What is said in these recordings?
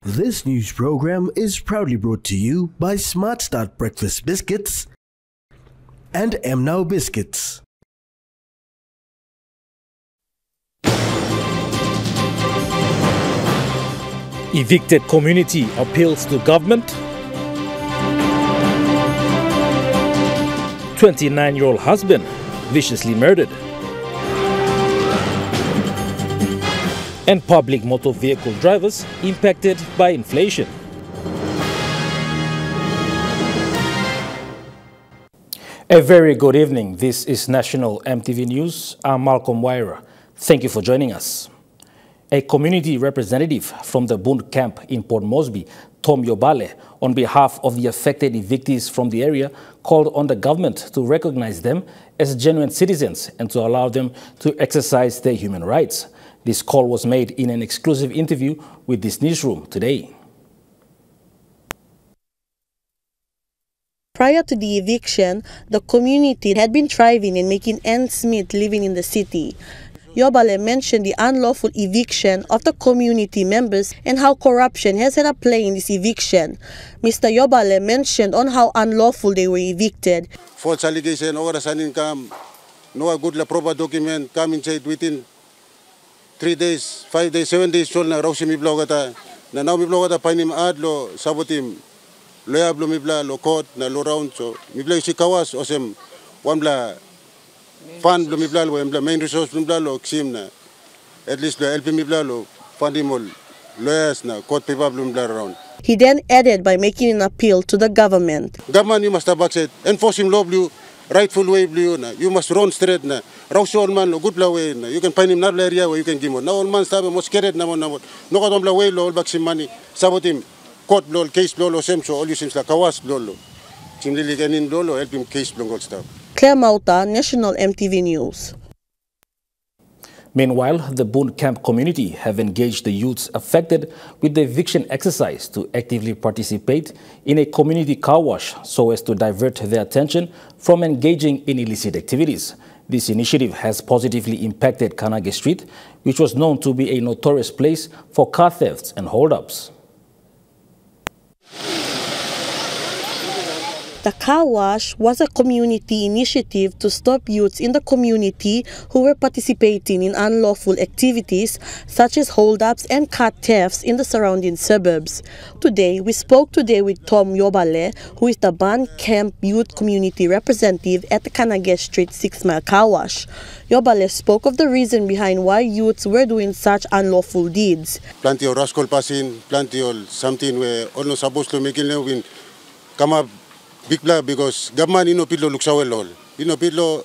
This news program is proudly brought to you by Smart Start Breakfast Biscuits and Now Biscuits. Evicted community appeals to government. 29-year-old husband viciously murdered. And public motor vehicle drivers impacted by inflation. A very good evening. This is National EMTV News. I'm Malcolm Waira. Thank you for joining us. A community representative from the Bund camp in Port Moresby, Tom Yobale, on behalf of the affected evictees from the area, called on the government to recognize them as genuine citizens and to allow them to exercise their human rights. This call was made in an exclusive interview with this newsroom today. Prior to the eviction, the community had been thriving and making ends meet living in the city. Yobale mentioned the unlawful eviction of the community members and how corruption has had a play in this eviction. Mr. Yobale mentioned on how unlawful they were evicted. False allegation, orasan income, no good la proper document, come inside within 3 days, 5 days, 7 days, sol na rausi mi blogata. Na now mi blogata painim ad lo sabotim. Lo yablo mi bla lo court na lo round so mi bla si kawas osem one bla fund lo mi bla lo embla main resource mi bla lo xim na at least lo help mi bla lo fundimol lawyers na court paper mi bla around. He then added by making an appeal to the government. Government you must have access, enforce him law blue, rightful way blue na. You must run straight na. Rausi all man lo good bla way na. You can find him not area where you can give him. Now all man sabe mo scared na mo na mo. No ka bla way lo all back money. Sabotim. Court blow, case blow, so all you seems like kawas blow. Team Lily Ganin blow, help him case blow stuff. Claire Mauta, National EMTV News. Meanwhile, the Bund camp community have engaged the youths affected with the eviction exercise to actively participate in a community car wash so as to divert their attention from engaging in illicit activities. This initiative has positively impacted Kanage Street, which was known to be a notorious place for car thefts and hold-ups. The car wash was a community initiative to stop youths in the community who were participating in unlawful activities such as hold-ups and car thefts in the surrounding suburbs. Today, we spoke with Tom Yobale, who is the Bund Camp Youth Community Representative at the Kanage Street 6 Mile Car Wash. Yobale spoke of the reason behind why youths were doing such unlawful deeds. Plenty of rascal passing, plenty of something where all not supposed to make it win. Come up big blah because government ino pidlo luksawel all. Ino pidlo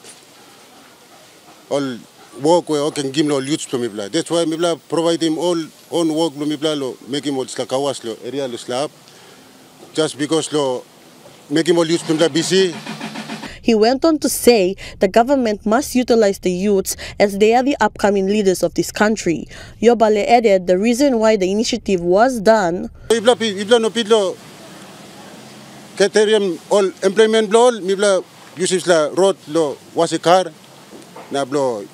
all work where can give all youths to me blah. That's why me blah provide him all own work me blah lo make him all slakawas lo area lo slap. Just because lo make him all youths to blah busy. He went on to say the government must utilize the youths as they are the upcoming leaders of this country. Yobale added the reason why the initiative was done. Ibla no pidlo Caterium all employment blow, mibla uses la road lo was a car, na blow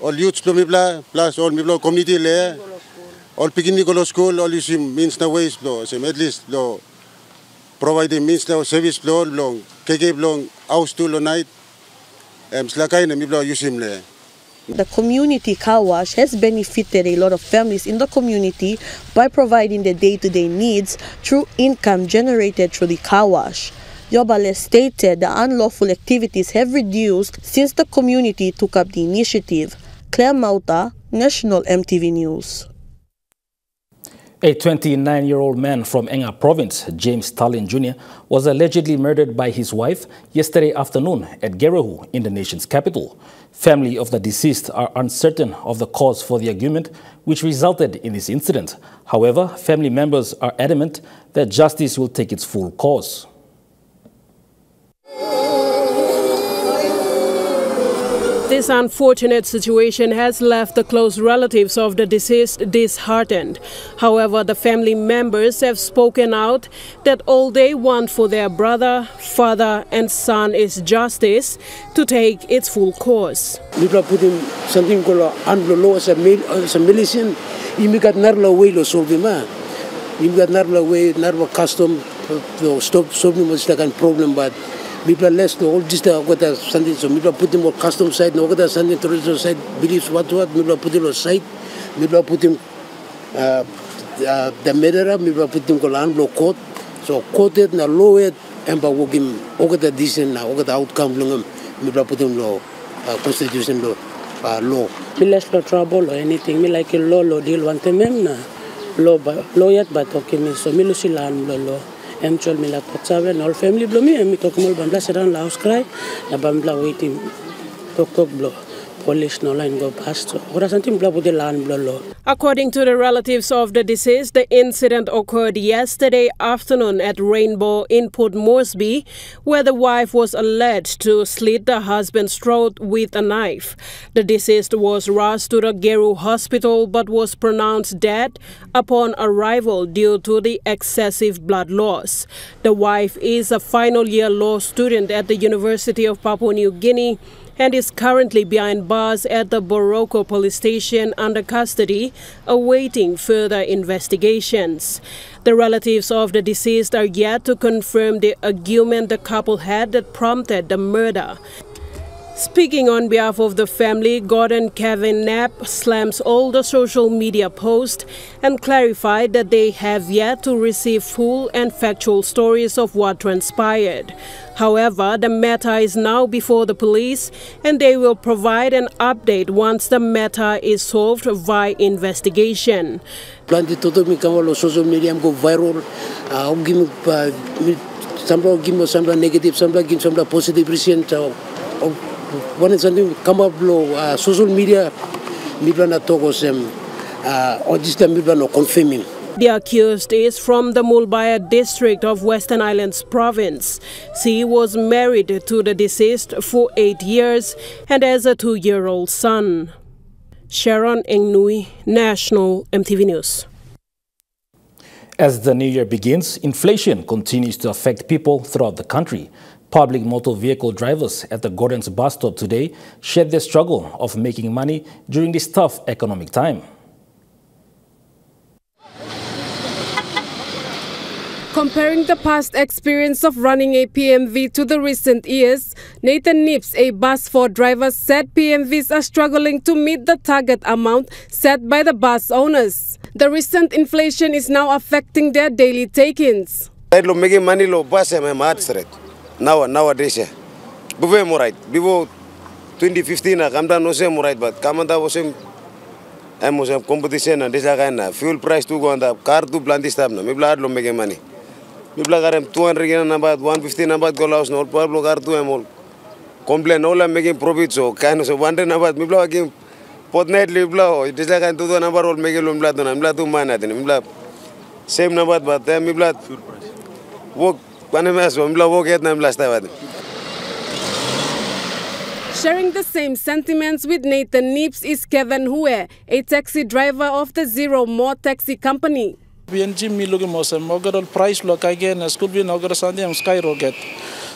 all youths lo mibla plus all mibla community le, all picking Nicola school, all you means na ways blow, so at least lo providing means na service blow long, KK long house to lo night, slakay na mibla use him le. The community car wash has benefited a lot of families in the community by providing their day-to-day needs through income generated through the car wash. Yobale stated the unlawful activities have reduced since the community took up the initiative. Claire Mauta, National EMTV News. A 29-year-old man from Enga Province, James Stalin Jr., was allegedly murdered by his wife yesterday afternoon at Gerehu in the nation's capital. Family of the deceased are uncertain of the cause for the argument which resulted in this incident. However, family members are adamant that justice will take its full course. This unfortunate situation has left the close relatives of the deceased disheartened. However, the family members have spoken out that all they want for their brother, father and son is justice to take its full course. People put him something called as a militian, he got narrow way to solve him. Mibla narla way narwa custom to stop me was like a problem, but Mibla less to all this got something so Mibla put him on custom side, no got something tourism side believes what Mibla put him on site, Mibla put him the murderer, Mibla put him on block court, so quoted na low it and by walking over the decent now over the outcome Mibla put him law constitution law. Me less no trouble or anything. Me like a law deal one time na law yet but okay me so me lucy lan law. Actually me la potsawe all family blow me talk more bambla sit down house cry na bambla waiting talk blow. Police no line go past. According to the relatives of the deceased, the incident occurred yesterday afternoon at Rainbow in Port Moresby, where the wife was alleged to slit the husband's throat with a knife. The deceased was rushed to the Geru hospital but was pronounced dead upon arrival due to the excessive blood loss. The wife is a final year law student at the University of Papua New Guinea and is currently behind bars at the Boroko police station under custody, awaiting further investigations. The relatives of the deceased are yet to confirm the argument the couple had that prompted the murder. Speaking on behalf of the family, Gordon Kevin Knapp slams all the social media posts and clarified that they have yet to receive full and factual stories of what transpired. However, the matter is now before the police and they will provide an update once the matter is solved via investigation. Social media go viral. Some negative, some positive recent. When something come up low, social media, people not talk or this time people not confirming. The accused is from the Bua District of Western Islands Province. She was married to the deceased for 8 years and has a 2-year-old son. Sharon Engnui, National EMTV News. As the new year begins, inflation continues to affect people throughout the country. Public motor vehicle drivers at the Gordon's bus stop today shared their struggle of making money during this tough economic time. Comparing the past experience of running a PMV to the recent years, Nathan Nips, a bus for drivers, said PMVs are struggling to meet the target amount set by the bus owners. The recent inflation is now affecting their daily take-ins. Making money low bus nowadays, before more right. Before 2015, I come down no same right, but come down was same. Amos Akim competition and this kind of fuel price to go on the car to plant this time. Me blood lo making money. Me blood car 200 number 150 number go louse no problem car to em complain all making profit so kind of 100 number me blood again fortnight live blood this kind to the number all making lo blood no blood to man at me blood same number but me blood work. Sharing the same sentiments with Nathan Nips is Kevin Hue, a taxi driver of the Zero More Taxi Company. PNG mi look mosem, overall price look again, school be overall Sunday skyrocket.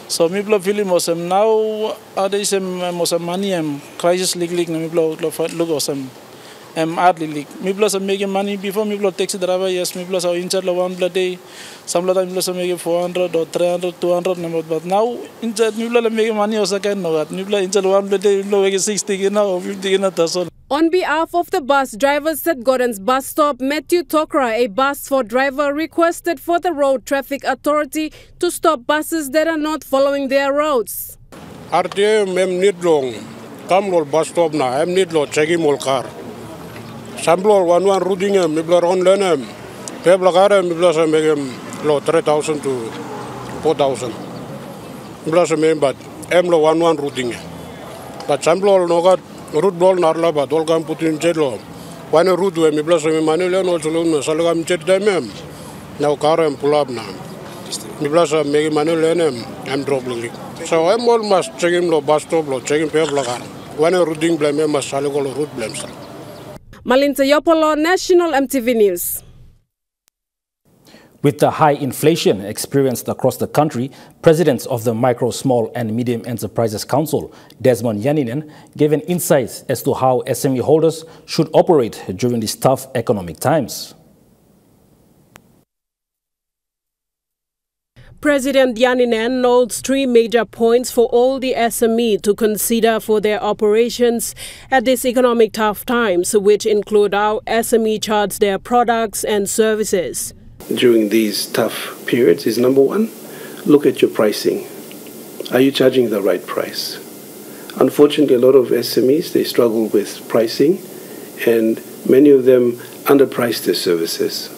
So mi blow feeling mosem now. Ada isem mosem money crisis league na mi blow look mosem. Hardly leak. Me plus making money before me plus taxi driver. Yes, me plus our incher lo one blood day. Some blood me plus making 400 or 300, 200 number. But now incher me plus making money also can know that. Me plus incher one blood day me plus 60 now or 50 na taso. On behalf of the bus drivers at Gordon's bus stop, Matthew Tokra, a bus for driver, requested for the Road Traffic Authority to stop buses that are not following their roads. RTA mem need long. Come lo bus stop na. Em need lo checking mol car. Sample one routing him, Mibla on Lenem, Peblagar, Mibla make him low 3,000 to 4,000. Mibla me, but Emlo one routing. But Sample no got root ball narla, but all can put in jello. One route where Mibla me Manuel also Salagam jet them. Now car and pull up now. Mibla make Manuel Lenem, I'm dropping. So I'm almost checking lo bus stop, checking Peblagar. One routing blame must Salago route blames. Malinta Yopolo, National EMTV News. With the high inflation experienced across the country, presidents of the Micro, Small and Medium Enterprises Council, Desmond Yaninen, gave an insight as to how SME holders should operate during these tough economic times. President Yaninen notes 3 major points for all the SME to consider for their operations at these economic tough times, which include how SME charge their products and services. During these tough periods is number one, look at your pricing. Are you charging the right price? Unfortunately, a lot of SMEs, they struggle with pricing, and many of them underprice their services.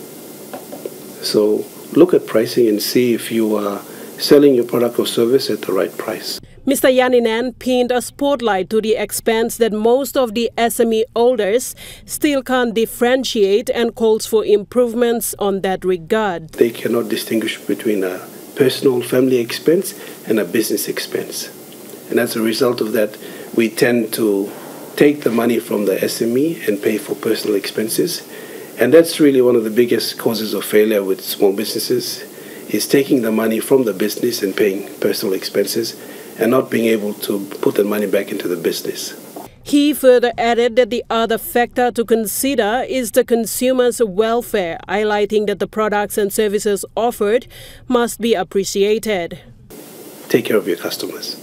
So look at pricing and see if you are selling your product or service at the right price. Mr. Yaninen pinned a spotlight to the expense that most of the SME holders still can't differentiate and calls for improvements on that regard. They cannot distinguish between a personal family expense and a business expense. And as a result of that, we tend to take the money from the SME and pay for personal expenses. And that's really one of the biggest causes of failure with small businesses, is taking the money from the business and paying personal expenses and not being able to put the money back into the business. He further added that the other factor to consider is the consumer's welfare, highlighting that the products and services offered must be appreciated. Take care of your customers.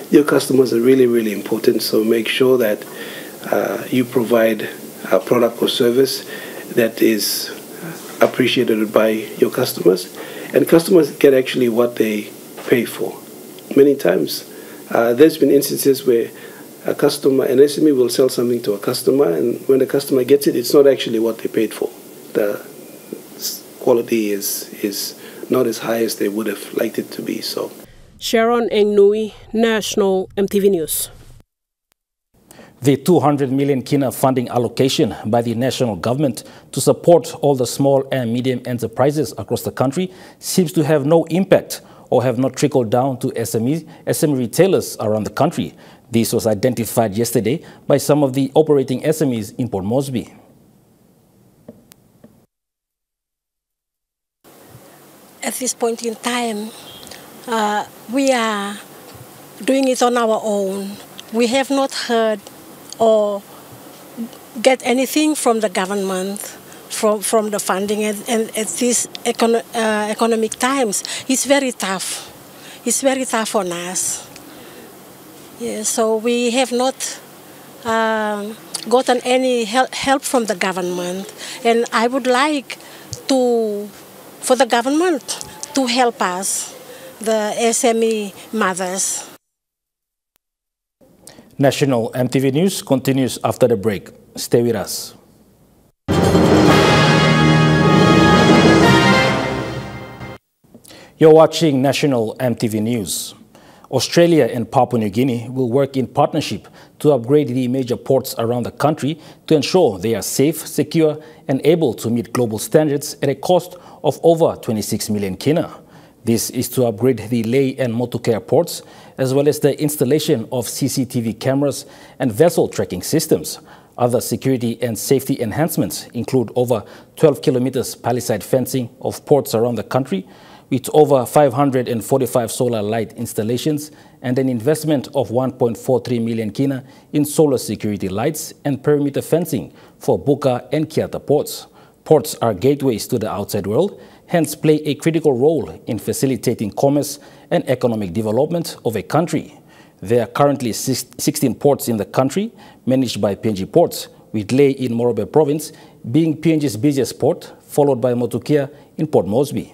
Your customers are really, really important, so make sure that you provide a product or service that is appreciated by your customers, and customers get actually what they pay for. Many times there's been instances where an SME will sell something to a customer, and when the customer gets it, it's not actually what they paid for. The quality is not as high as they would have liked it to be. So, Sharon Engnui, National EMTV News. The 200 million kina funding allocation by the national government to support all the small and medium enterprises across the country seems to have no impact or have not trickled down to SME retailers around the country. This was identified yesterday by some of the operating SMEs in Port Moresby. At this point in time, we are doing it on our own. We have not heard or get anything from the government, from the funding, and at these economic times, it's very tough. It's very tough on us. Yeah, so we have not gotten any help from the government, and I would like for the government to help us, the SME mothers. National EMTV News continues after the break. Stay with us. You're watching National EMTV News. Australia and Papua New Guinea will work in partnership to upgrade the major ports around the country to ensure they are safe, secure, and able to meet global standards at a cost of over 26 million kina. This is to upgrade the Lae and Motukea ports, as well as the installation of CCTV cameras and vessel tracking systems. Other security and safety enhancements include over 12 kilometers palisade fencing of ports around the country, with over 545 solar light installations and an investment of 1.43 million kina in solar security lights and perimeter fencing for Buka and Kiata ports. Ports are gateways to the outside world, hence play a critical role in facilitating commerce and economic development of a country. There are currently 16 ports in the country, managed by PNG Ports, with Lae in Morobe Province being PNG's busiest port, followed by Motukea in Port Moresby.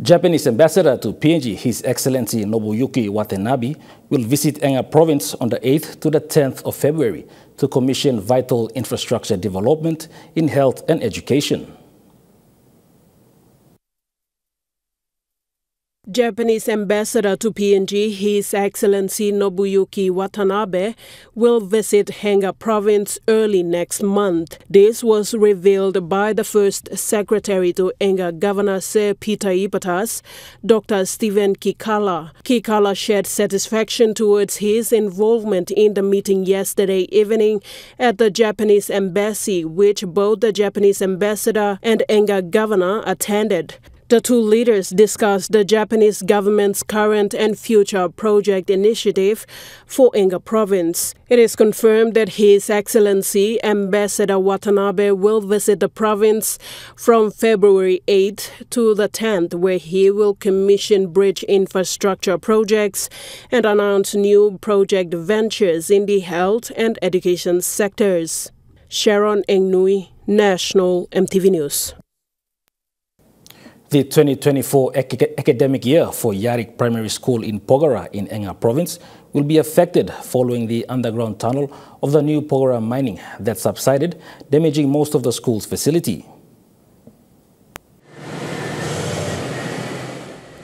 Japanese ambassador to PNG, His Excellency Nobuyuki Watanabe, will visit Enga Province on the 8th to the 10th of February to commission vital infrastructure development in health and education. Japanese ambassador to PNG, His Excellency Nobuyuki Watanabe, will visit Enga Province early next month. This was revealed by the first secretary to Enga Governor Sir Peter Ipatas, Dr. Stephen Kikala. Kikala shared satisfaction towards his involvement in the meeting yesterday evening at the Japanese embassy, which both the Japanese ambassador and Enga Governor attended. The two leaders discussed the Japanese government's current and future project initiative for Enga Province. It is confirmed that His Excellency Ambassador Watanabe will visit the province from February 8th to the 10th, where he will commission bridge infrastructure projects and announce new project ventures in the health and education sectors. Sharon Engnui, National EMTV News. The 2024 academic year for Yari Primary School in Porgera in Enga Province will be affected following the underground tunnel of the new Porgera mining that subsided, damaging most of the school's facility.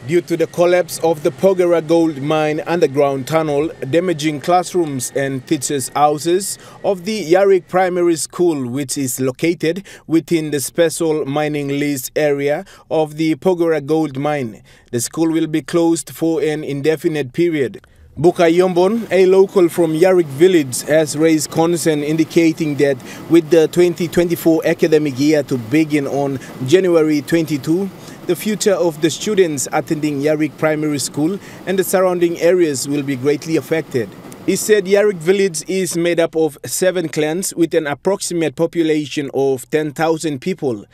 Due to the collapse of the Porgera gold mine underground tunnel, damaging classrooms and teachers' houses of the Yari Primary School, which is located within the special mining lease area of the Porgera gold mine, the school will be closed for an indefinite period. Buka Yombon, a local from Yarik village, has raised concern indicating that with the 2024 academic year to begin on January 22, the future of the students attending Yarik Primary School and the surrounding areas will be greatly affected. He said Yarik village is made up of 7 clans with an approximate population of 10,000 people.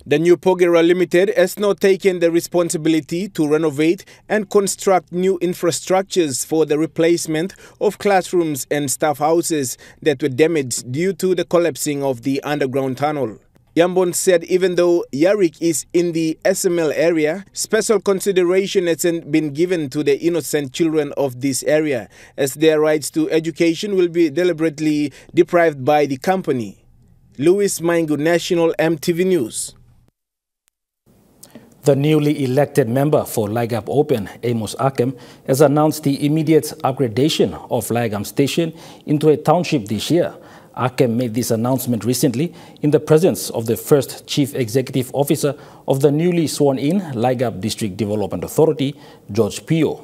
The new Porgera Limited has now taken the responsibility to renovate and construct new infrastructures for the replacement of classrooms and staff houses that were damaged due to the collapsing of the underground tunnel. Yambon said even though Yarik is in the SML area, special consideration hasn't been given to the innocent children of this area, as their rights to education will be deliberately deprived by the company. Louis Maingu, National EMTV News. The newly elected member for Laigam Open, Amos Akim, has announced the immediate upgradation of Laigam Station into a township this year. Akim made this announcement recently in the presence of the first Chief Executive Officer of the newly sworn-in Laigam District Development Authority, George Pio.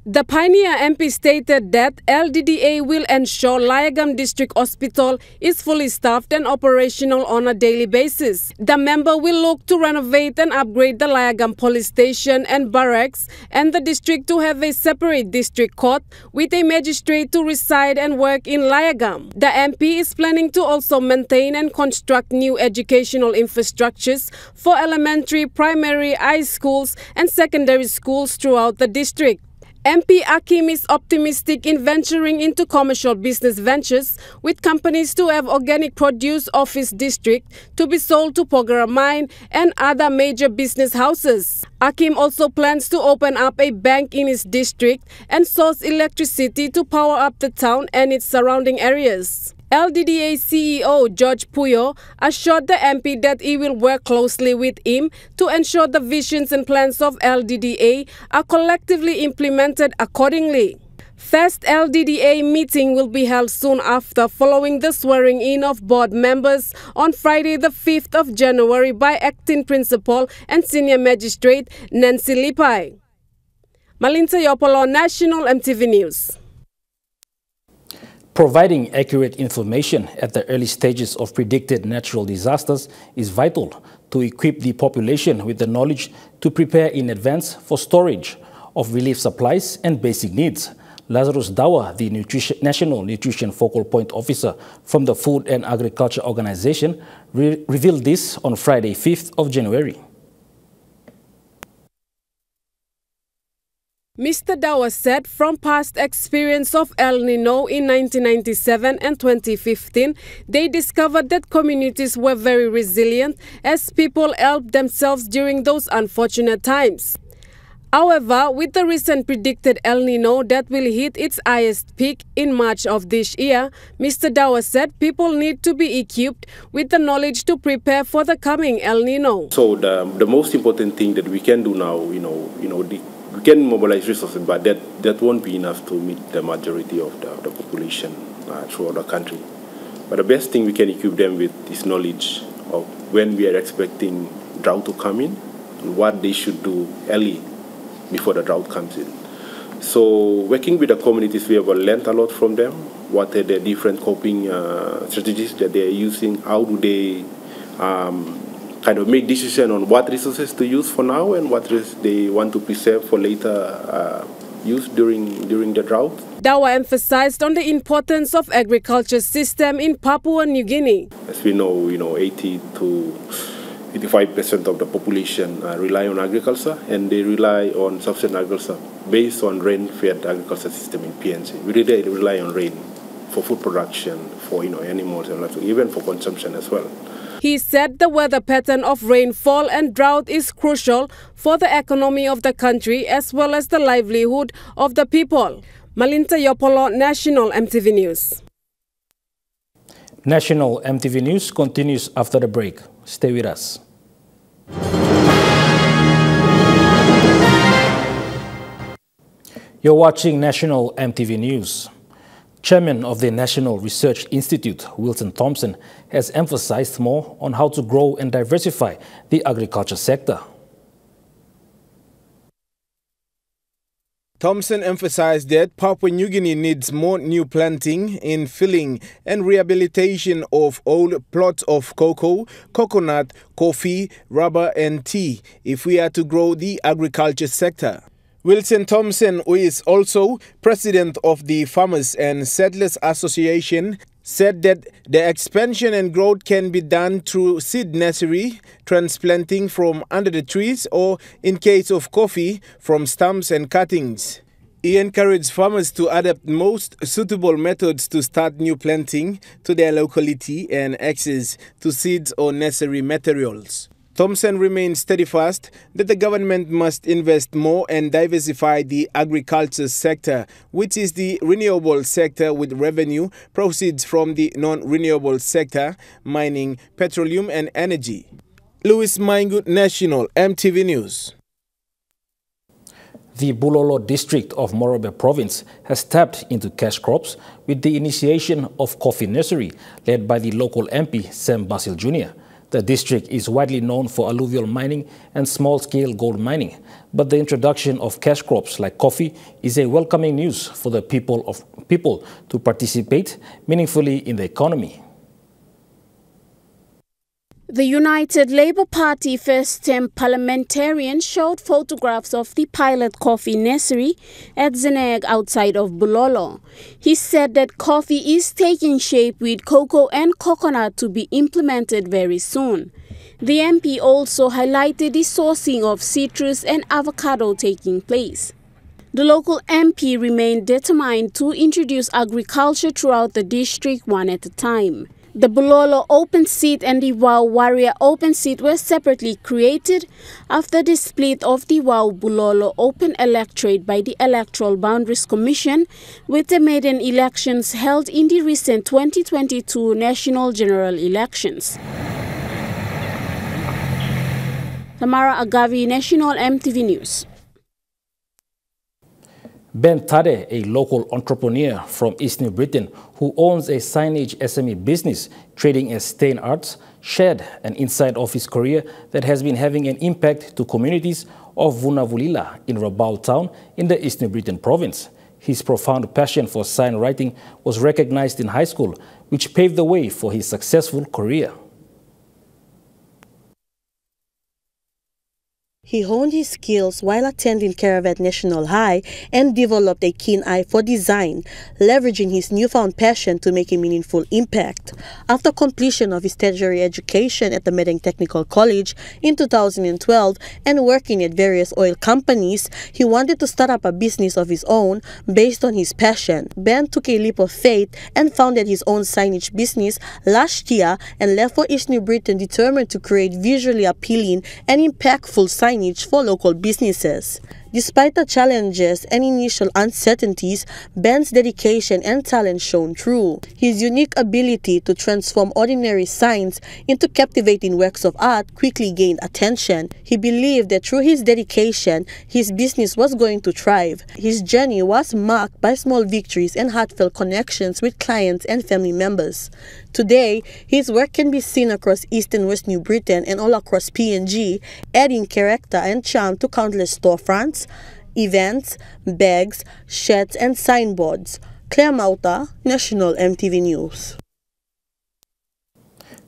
The Pioneer MP stated that LDDA will ensure Laigam District Hospital is fully staffed and operational on a daily basis. The member will look to renovate and upgrade the Laigam Police Station and Barracks and the district to have a separate district court with a magistrate to reside and work in Laigam. The MP is planning to also maintain and construct new educational infrastructures for elementary, primary, high schools and secondary schools throughout the district. MP Akim is optimistic in venturing into commercial business ventures with companies to have organic produce office district to be sold to Porgera Mine and other major business houses. Akim also plans to open up a bank in his district and source electricity to power up the town and its surrounding areas. LDDA CEO George Puyo assured the MP that he will work closely with him to ensure the visions and plans of LDDA are collectively implemented accordingly. First LDDA meeting will be held soon after, following the swearing-in of board members on Friday the 5th of January by Acting Principal and Senior Magistrate Nancy Lipai. Malinta Yopolo, National EMTV News. Providing accurate information at the early stages of predicted natural disasters is vital to equip the population with the knowledge to prepare in advance for storage of relief supplies and basic needs. Lazarus Dawa, the National Nutrition Focal Point Officer from the Food and Agriculture Organization, revealed this on Friday, 5th of January. Mr. Dawa said from past experience of El Nino in 1997 and 2015, they discovered that communities were very resilient as people helped themselves during those unfortunate times. However, with the recent predicted El Nino that will hit its highest peak in March of this year, Mr. Dawa said people need to be equipped with the knowledge to prepare for the coming El Nino. So the most important thing that we can do now, we can mobilize resources, but that won't be enough to meet the majority of the population throughout the country. But the best thing we can equip them with is knowledge of when we are expecting drought to come in and what they should do early before the drought comes in. So working with the communities, we have learned a lot from them. What are the different coping strategies that they are using? How do they kind of make decision on what resources to use for now and what they want to preserve for later use during the drought. Dawa emphasized on the importance of agriculture system in Papua New Guinea. As we know, 80 to 85% of the population rely on agriculture, and they rely on sufficient agriculture based on rain-fed agriculture system in PNG. We really rely on rain for food production, for animals and livestock, even for consumption as well. He said the weather pattern of rainfall and drought is crucial for the economy of the country as well as the livelihood of the people. Malinta Yopolo, National EMTV News. National EMTV News continues after the break. Stay with us. You're watching National EMTV News. Chairman of the National Research Institute, Wilson Thompson, has emphasized more on how to grow and diversify the agriculture sector. Thompson emphasized that Papua New Guinea needs more new planting, infilling and rehabilitation of old plots of cocoa, coconut, coffee, rubber and tea if we are to grow the agriculture sector. Wilson Thompson, who is also president of the Farmers and Settlers Association, said that the expansion and growth can be done through seed nursery, transplanting from under the trees, or in case of coffee, from stumps and cuttings. He encouraged farmers to adapt most suitable methods to start new planting to their locality and access to seeds or nursery materials. Thompson remains steadfast that the government must invest more and diversify the agriculture sector, which is the renewable sector with revenue proceeds from the non-renewable sector, mining, petroleum and energy. Louis Maingut, National EMTV News. The Bua District of Morobe Province has tapped into cash crops with the initiation of coffee nursery led by the local MP, Sam Basil Jr. The district is widely known for alluvial mining and small-scale gold mining, but the introduction of cash crops like coffee is a welcoming news for the people to participate meaningfully in the economy. The United Labour Party first-term parliamentarian showed photographs of the pilot coffee nursery at Zeneg outside of Bulolo. He said that coffee is taking shape with cocoa and coconut to be implemented very soon. The MP also highlighted the sourcing of citrus and avocado taking place. The local MP remained determined to introduce agriculture throughout the district one at a time. The Bulolo open seat and the Wow Warrior open seat were separately created after the split of the Wow Bulolo open electorate by the Electoral Boundaries Commission, with the maiden elections held in the recent 2022 national general elections. Tamara Agavi, National EMTV News. Ben Tade, a local entrepreneur from East New Britain who owns a signage SME business trading as stain arts, shared an insight of his career that has been having an impact to communities of Vunavulila in Rabaul town in the East New Britain province. His profound passion for sign writing was recognized in high school, which paved the way for his successful career. He honed his skills while attending Caravat National High and developed a keen eye for design, leveraging his newfound passion to make a meaningful impact. After completion of his tertiary education at the Medang Technical College in 2012 and working at various oil companies, he wanted to start up a business of his own based on his passion. Ben took a leap of faith and founded his own signage business last year and left for East New Britain determined to create visually appealing and impactful signage for local businesses. Despite the challenges and initial uncertainties, Ben's dedication and talent shone through. His unique ability to transform ordinary signs into captivating works of art quickly gained attention. He believed that through his dedication, his business was going to thrive. His journey was marked by small victories and heartfelt connections with clients and family members. Today, his work can be seen across East and West New Britain and all across PNG, adding character and charm to countless storefronts, events, bags, shirts and signboards. Claire Mauta, National EMTV News.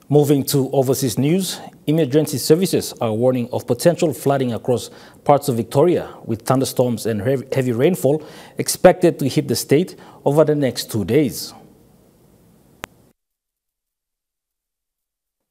Moving to overseas news, emergency services are warning of potential flooding across parts of Victoria, with thunderstorms and heavy rainfall expected to hit the state over the next 2 days.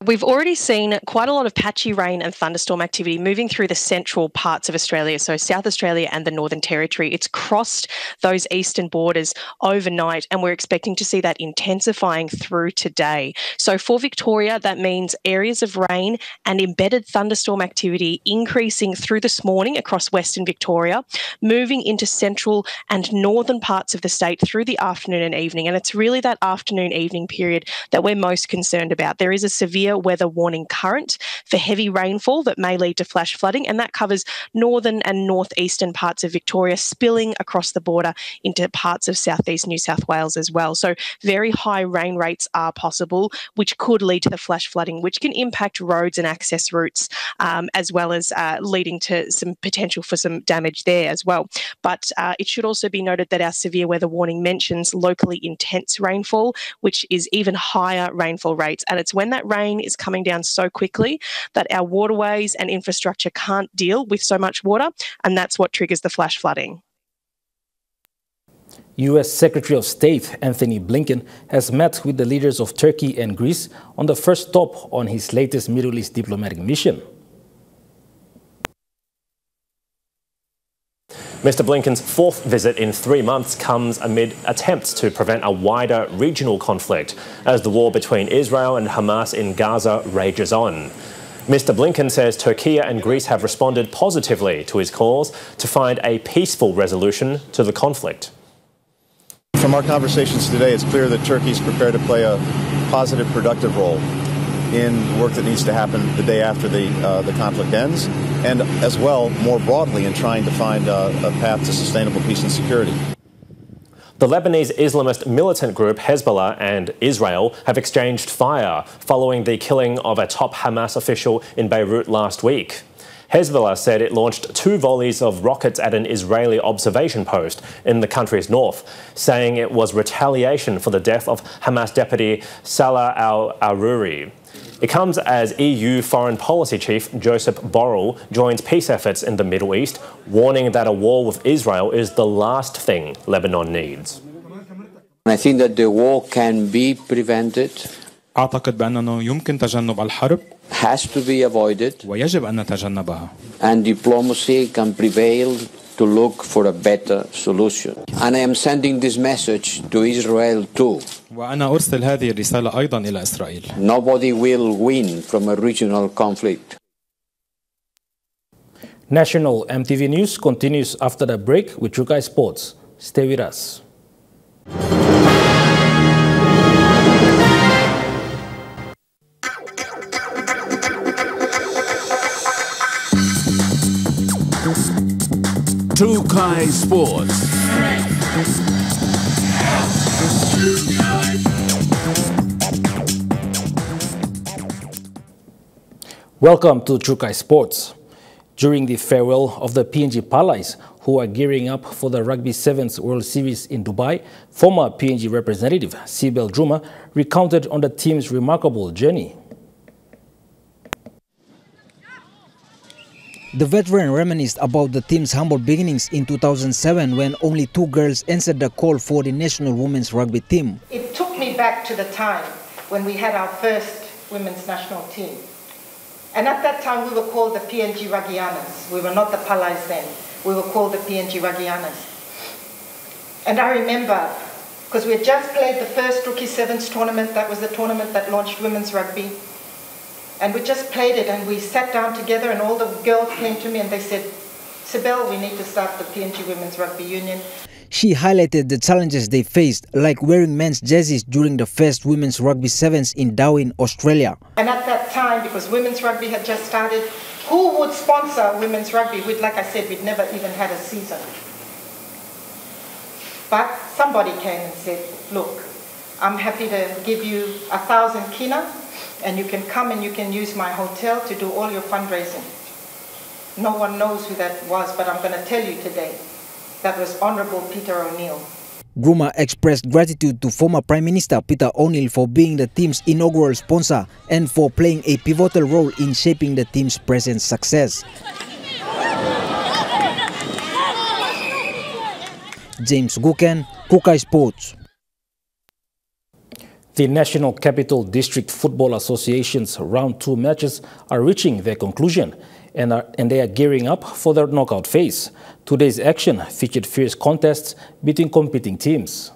We've already seen quite a lot of patchy rain and thunderstorm activity moving through the central parts of Australia, so South Australia and the Northern Territory. It's crossed those eastern borders overnight, and we're expecting to see that intensifying through today. So for Victoria, that means areas of rain and embedded thunderstorm activity increasing through this morning across Western Victoria, moving into central and northern parts of the state through the afternoon and evening. And it's really that afternoon-evening period that we're most concerned about. There is a severe weather warning current for heavy rainfall that may lead to flash flooding, and that covers northern and northeastern parts of Victoria, spilling across the border into parts of southeast New South Wales as well. So very high rain rates are possible, which could lead to the flash flooding, which can impact roads and access routes, as well as leading to some potential for some damage there as well. But it should also be noted that our severe weather warning mentions locally intense rainfall, which is even higher rainfall rates. And it's when that rain is coming down so quickly that our waterways and infrastructure can't deal with so much water, and that's what triggers the flash flooding. U.S. Secretary of State Anthony Blinken has met with the leaders of Turkey and Greece on the first stop on his latest Middle East diplomatic mission. Mr. Blinken's fourth visit in 3 months comes amid attempts to prevent a wider regional conflict as the war between Israel and Hamas in Gaza rages on. Mr. Blinken says Turkey and Greece have responded positively to his calls to find a peaceful resolution to the conflict. From our conversations today, it's clear that Turkey is prepared to play a positive, productive role in work that needs to happen the day after the conflict ends, and as well, more broadly, in trying to find a path to sustainable peace and security. The Lebanese Islamist militant group Hezbollah and Israel have exchanged fire following the killing of a top Hamas official in Beirut last week. Hezbollah said it launched 2 volleys of rockets at an Israeli observation post in the country's north, saying it was retaliation for the death of Hamas deputy Salah al-Aruri. It comes as EU Foreign Policy Chief Joseph Borrell joins peace efforts in the Middle East, warning that a war with Israel is the last thing Lebanon needs. I think that the war can be prevented. أعتقد بأنه يمكن تجنب الحرب. Has to be avoided. ويجب أن نتجنبها. And diplomacy can prevail to look for a better solution. And I am sending this message to Israel too. وأنا أرسل هذه الرسالة أيضا إلى إسرائيل. Nobody will win from a regional conflict. National MTV News continues after the break with Chukai Sports. Stay with us. Chukai Sports. Welcome to Chukai Sports. During the farewell of the PNG Palais, who are gearing up for the Rugby Sevens World Series in Dubai, former PNG representative Sibel Juma recounted on the team's remarkable journey. The veteran reminisced about the team's humble beginnings in 2007 when only 2 girls answered the call for the national women's rugby team. It took me back to the time when we had our first women's national team. And at that time we were called the PNG Ruggianas. We were not the Palais then. We were called the PNG Ruggianas. And I remember, because we had just played the first Rookie Sevens tournament, that was the tournament that launched women's rugby. And we just played it, and we sat down together, and all the girls came to me and they said, Sibel, we need to start the PNG Women's Rugby Union. She highlighted the challenges they faced, like wearing men's jerseys during the first Women's Rugby Sevens in Darwin, Australia. And at that time, because women's rugby had just started, who would sponsor women's rugby? Like I said, we'd never even had a season. But somebody came and said, look, I'm happy to give you 1,000 kina, and you can come and you can use my hotel to do all your fundraising. No one knows who that was, but I'm going to tell you today. That was Honourable Peter O'Neill. Gruma expressed gratitude to former Prime Minister Peter O'Neill for being the team's inaugural sponsor and for playing a pivotal role in shaping the team's present success. James Guken, Kukai Sports. The National Capital District Football Association's Round 2 matches are reaching their conclusion and they are gearing up for their knockout phase. Today's action featured fierce contests between competing teams.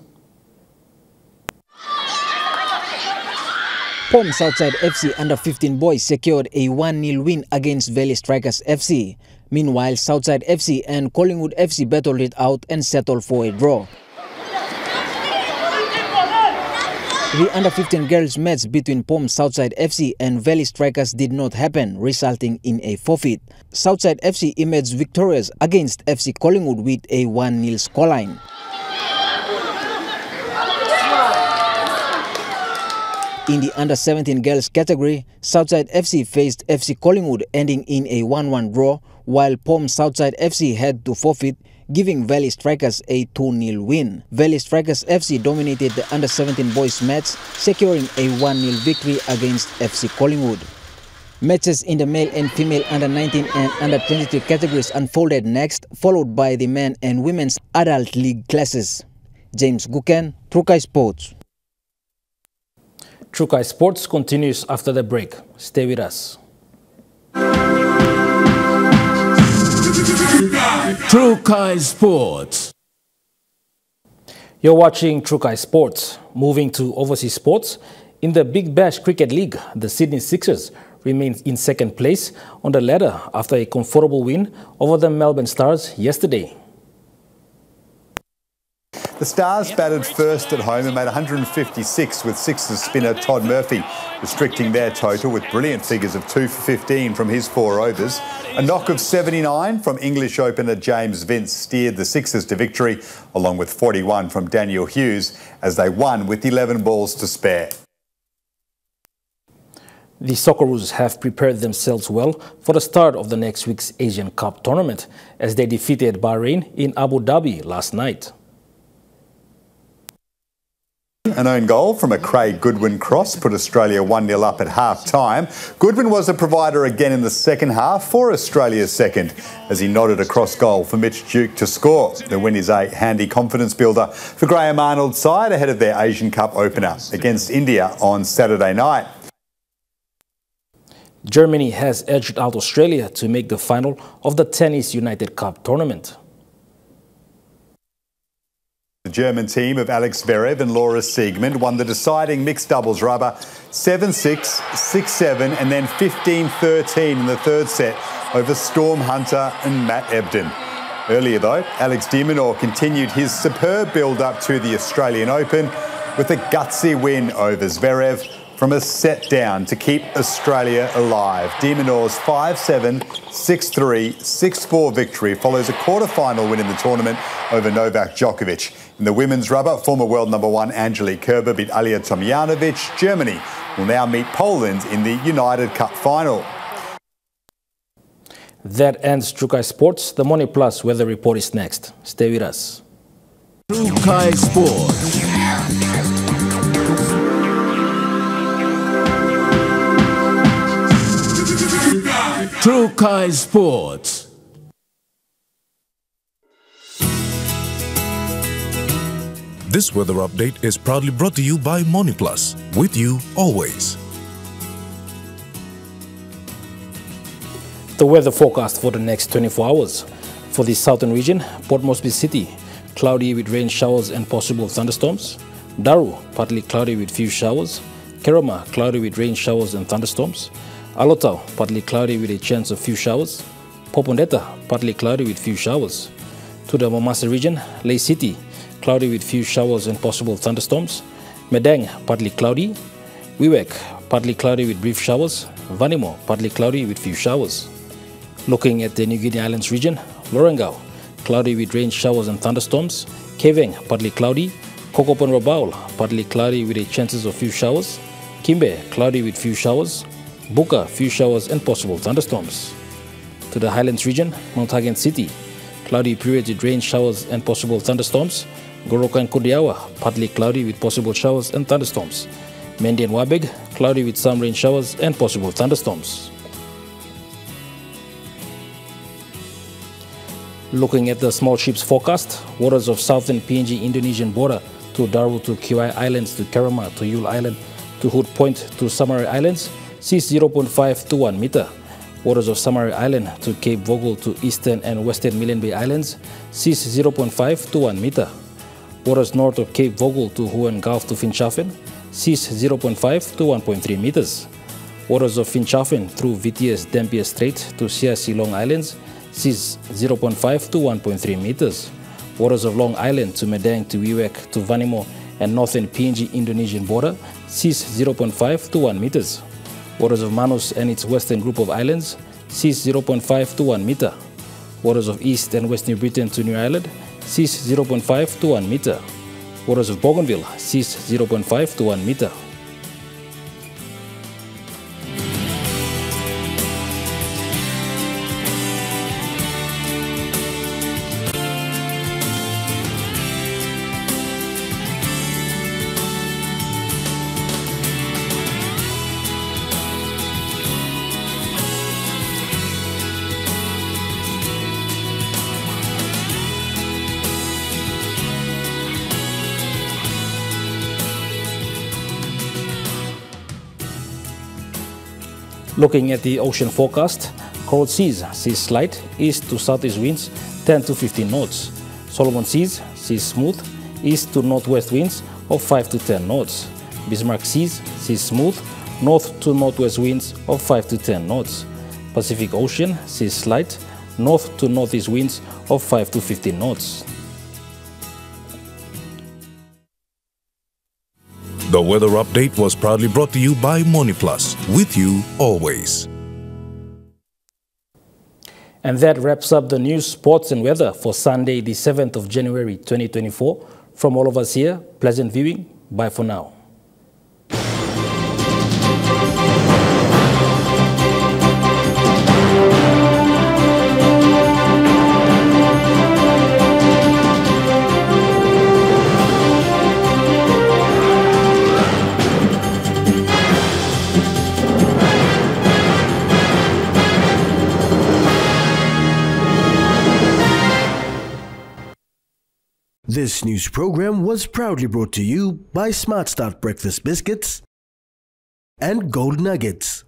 POM Southside FC under-15 boys secured a 1-0 win against Valley Strikers FC. Meanwhile, Southside FC and Collingwood FC battled it out and settled for a draw. The under-15 girls match between POM Southside FC and Valley Strikers did not happen, resulting in a forfeit. Southside FC emerged victorious against FC Collingwood with a 1-0 scoreline. In the under-17 girls category, Southside FC faced FC Collingwood, ending in a 1-1 draw, while POM Southside FC had to forfeit, giving Valley Strikers a 2-0 win. Valley Strikers FC dominated the under-17 boys match, securing a 1-0 victory against FC Collingwood. Matches in the male and female under-19 and under-23 categories unfolded next, followed by the men and women's adult league classes. James Guken, Trukai Sports. Trukai Sports continues after the break. Stay with us. Trukai Sports. You're watching Trukai Sports. Moving to overseas sports, in the Big Bash Cricket League, the Sydney Sixers remains in second place on the ladder after a comfortable win over the Melbourne Stars yesterday. The Stars batted first at home and made 156 with Sixers spinner Todd Murphy, restricting their total with brilliant figures of 2 for 15 from his 4 overs. A knock of 79 from English opener James Vince steered the Sixers to victory, along with 41 from Daniel Hughes, as they won with 11 balls to spare. The Socceroos have prepared themselves well for the start of the next week's Asian Cup tournament as they defeated Bahrain in Abu Dhabi last night. An own goal from a Craig Goodwin cross put Australia 1-0 up at half-time. Goodwin was a provider again in the second half for Australia's second, as he nodded across goal for Mitch Duke to score. The win is a handy confidence builder for Graham Arnold's side ahead of their Asian Cup opener against India on Saturday night. Germany has edged out Australia to make the final of the Tennis United Cup tournament. The German team of Alex Zverev and Laura Siegemund won the deciding mixed doubles rubber 7-6, 6-7 and then 15-13 in the third set over Storm Hunter and Matt Ebden. Earlier though, Alex de Minaur continued his superb build-up to the Australian Open with a gutsy win over Zverev from a set down to keep Australia alive. De Minaur's 5-7, 6-3, 6-4 victory follows a quarter-final win in the tournament over Novak Djokovic. In the women's rubber, former world number 1 Angelique Kerber beat Alia Tomljanovic. Germany will now meet Poland in the United Cup final. That ends Trukai Sports. The Money Plus weather report is next. Stay with us. Trukai Sports. Trukai Sports. This weather update is proudly brought to you by MoneyPlus, with you always. The weather forecast for the next 24 hours. For the southern region, Port Moresby City, cloudy with rain showers and possible thunderstorms. Daru, partly cloudy with few showers. Kerama, cloudy with rain showers and thunderstorms. Alotau, partly cloudy with a chance of few showers. Popondetta, partly cloudy with few showers. To the Momasa region, Ley City, cloudy with few showers and possible thunderstorms. Medang, partly cloudy. Wewak, partly cloudy with brief showers. Vanimo, partly cloudy with few showers. Looking at the New Guinea Islands region, Lorengau, cloudy with rain showers and thunderstorms. Keveng, partly cloudy. Kokopan Rabaul, partly cloudy with a chances of few showers. Kimbe, cloudy with few showers. Buka, few showers and possible thunderstorms. To the Highlands region, Mount Hagen City, cloudy period with rain showers and possible thunderstorms. Goroka and Kudiawa, partly cloudy with possible showers and thunderstorms. Mendi and Wabeg, cloudy with some rain showers and possible thunderstorms. Looking at the small ships forecast, waters of southern PNG Indonesian border to Daru to Kiwai Islands to Kerama to Yule Island to Hood Point to Samari Islands, seas 0.5 to 1 meter. Waters of Samari Island to Cape Vogel to eastern and western Milne Bay Islands, seas 0.5 to 1 meter. Waters north of Cape Vogel to Huon Gulf to Finschhafen, seas 0.5 to 1.3 meters. Waters of Finschhafen through VTS Dampier Strait to CIC Long Islands, seas 0.5 to 1.3 meters. Waters of Long Island to Medang to Wewak to Vanimo and northern PNG Indonesian border, seas 0.5 to 1 meters. Waters of Manus and its western group of islands, seas 0.5 to 1 meter. Waters of East and West New Britain to New Ireland, seas 0.5 to 1 meter. Waters of Bougainville, seas 0.5 to 1 meter. Looking at the ocean forecast, Coral Seas sees slight east to southeast winds 10 to 15 knots. Solomon Seas sees smooth east to northwest winds of 5 to 10 knots. Bismarck Seas sees smooth north to northwest winds of 5 to 10 knots. Pacific Ocean sees slight north to northeast winds of 5 to 15 knots. The weather update was proudly brought to you by MoneyPlus, with you always. And that wraps up the news, sports and weather for Sunday, the 7th of January 2024. From all of us here, pleasant viewing. Bye for now. This news program was proudly brought to you by Smart Start Breakfast Biscuits and Gold Nuggets.